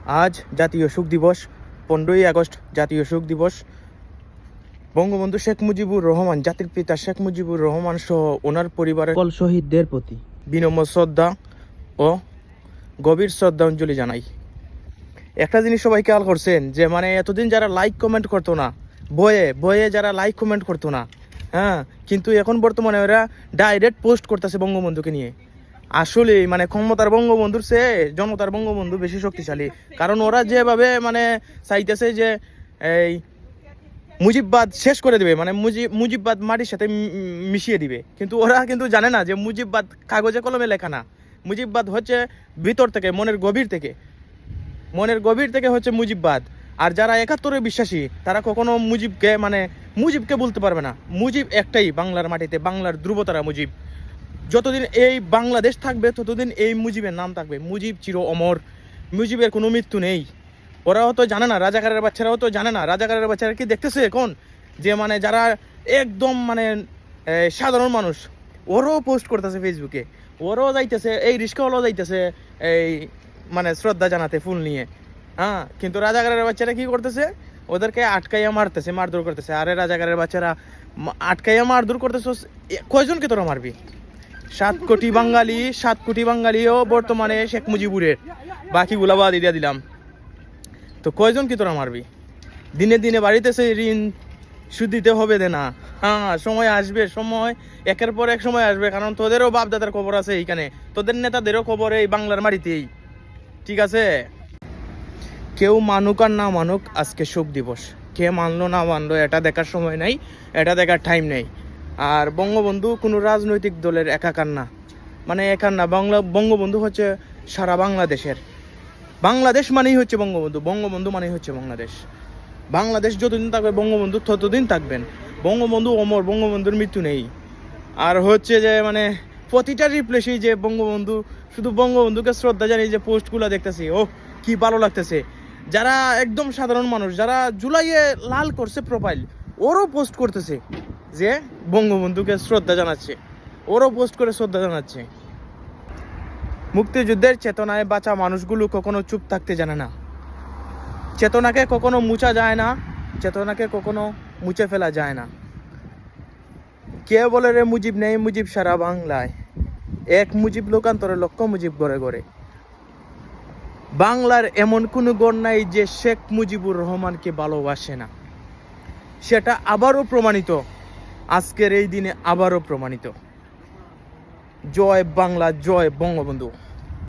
আজ জাতীয় শোক দিবস, 15ই আগস্ট জাতীয় শোক দিবস। বঙ্গবন্ধু শেখ মুজিবুর রহমান, জাতির পিতা শেখ মুজিবুর রহমান সহ ওনার পরিবারের সকল শহীদদের প্রতি বিনম্র শ্রদ্ধা ও গভীর শ্রদ্ধাঞ্জলি জানাই। একটা জিনিস সবাই খেয়াল করছেন যে মানে এতদিন যারা লাইক কমেন্ট করতো না, বয়ে যারা লাইক কমেন্ট করতো না, হ্যাঁ, কিন্তু এখন বর্তমানে ওরা ডাইরেক্ট পোস্ট করতেছে বঙ্গবন্ধুকে নিয়ে। আসলে মানে ক্ষমতার বঙ্গবন্ধুর চেয়ে জনতার বঙ্গবন্ধু বেশি শক্তিশালী। কারণ ওরা যেভাবে মানে চাইতেছে যে এই মুজিববাদ শেষ করে দেবে, মানে মুজিববাদ মাটির সাথে মিশিয়ে দিবে, কিন্তু ওরা কিন্তু জানে না যে মুজিববাদ কাগজে কলমে লেখা না। মুজিববাদ হচ্ছে ভিতর থেকে, মনের গভীর থেকে হচ্ছে মুজিববাদ। আর যারা 71-এ বিশ্বাসী তারা কখনো মুজিবকে বলতে পারবে না। মুজিব একটাই, বাংলার মাটিতে বাংলার ধ্রুবতারা মুজিব। যতদিন এই বাংলাদেশ থাকবে ততদিন এই মুজিবের নাম থাকবে। মুজিব চির অমর, মুজিবের কোনো মৃত্যু নেই। ওরাও তো জানে না, রাজাকারের বাচ্চারাও তো জানে না। রাজাকারের বাচ্চারা কি দেখতেছে এখন যে মানে যারা একদম মানে সাধারণ মানুষ, ওরাও পোস্ট করতেছে ফেসবুকে, ওরাও যাইতেছে, এই রিস্কাওয়ালাও যাইতেছে এই মানে শ্রদ্ধা জানাতে ফুল নিয়ে, হ্যাঁ। কিন্তু রাজাকারের বাচ্চারা কি করতেছে, ওদেরকে আটকাইয়া মারতেছে, মারধর করতেছে। আরে রাজাকারের বাচ্চারা আটকাইয়া মারধর করতেছে, কয়জনকে তোরা মারবি? 7 কোটি বাঙালিও বর্তমানে শেখ মুজিবুরের, বাকিগুলা বাদ দিয়ে দিলাম। তো কয়জন কি তোরা মারবি? দিনে দিনে বাড়িতেছে ঋণ, সুদ দিতে হবে না। হ্যাঁ, সময় আসবে, সময় একের পর এক সময় আসবে। কারণ তোদেরও বাপ দাদার খবর আছে এইখানে, তোদের নেতাদেরও খবর এই বাংলার মাটিতেই, ঠিক আছে? কেউ মানুক আর না মানুক, আজকে শোক দিবস। কে মানলো না মানলো এটা দেখার সময় নাই, এটা দেখার টাইম নেই। আর বঙ্গবন্ধু কোনো রাজনৈতিক দলের একাকার না, মানে একার না। বঙ্গবন্ধু হচ্ছে সারা বাংলাদেশের। বাংলাদেশ মানেই হচ্ছে বঙ্গবন্ধু, বঙ্গবন্ধু মানেই হচ্ছে বাংলাদেশ। বাংলাদেশ যতদিন থাকবে বঙ্গবন্ধু ততদিন থাকবেন। বঙ্গবন্ধু অমর, বঙ্গবন্ধুর মৃত্যু নেই। আর হচ্ছে যে মানে প্রতিটা রিপ্লেসেই যে বঙ্গবন্ধু, শুধু বঙ্গবন্ধুকে শ্রদ্ধা জানিয়ে যে পোস্টগুলো দেখতেছি, ও কি ভালো লাগতেছে। যারা একদম সাধারণ মানুষ, যারা জুলাইয়ে লাল করছে প্রোফাইল, ওরও পোস্ট করতেছে যে বঙ্গবন্ধুকে শ্রদ্ধা জানাচ্ছে, ওরও পোস্ট করে শ্রদ্ধা জানাচ্ছে। মুক্তিযুদ্ধের চেতনায় বাঁচা মানুষগুলো কখনো চুপ থাকতে জানে না। চেতনাকে কখনো মুছা যায় না, চেতনাকে কখনো মুছে ফেলা যায় না। কে বলে রে মুজিব নেই, মুজিব সারা বাংলায়, এক মুজিব লোকান্তরে লক্ষ মুজিব গড়ে গড়ে। বাংলার এমন কোনো গণ নাই যে শেখ মুজিবুর রহমানকে ভালোবাসে না। সেটা আবারও প্রমাণিত, আজকের এই দিনে আবারও প্রমাণিত। জয় বাংলা, জয় বঙ্গবন্ধু।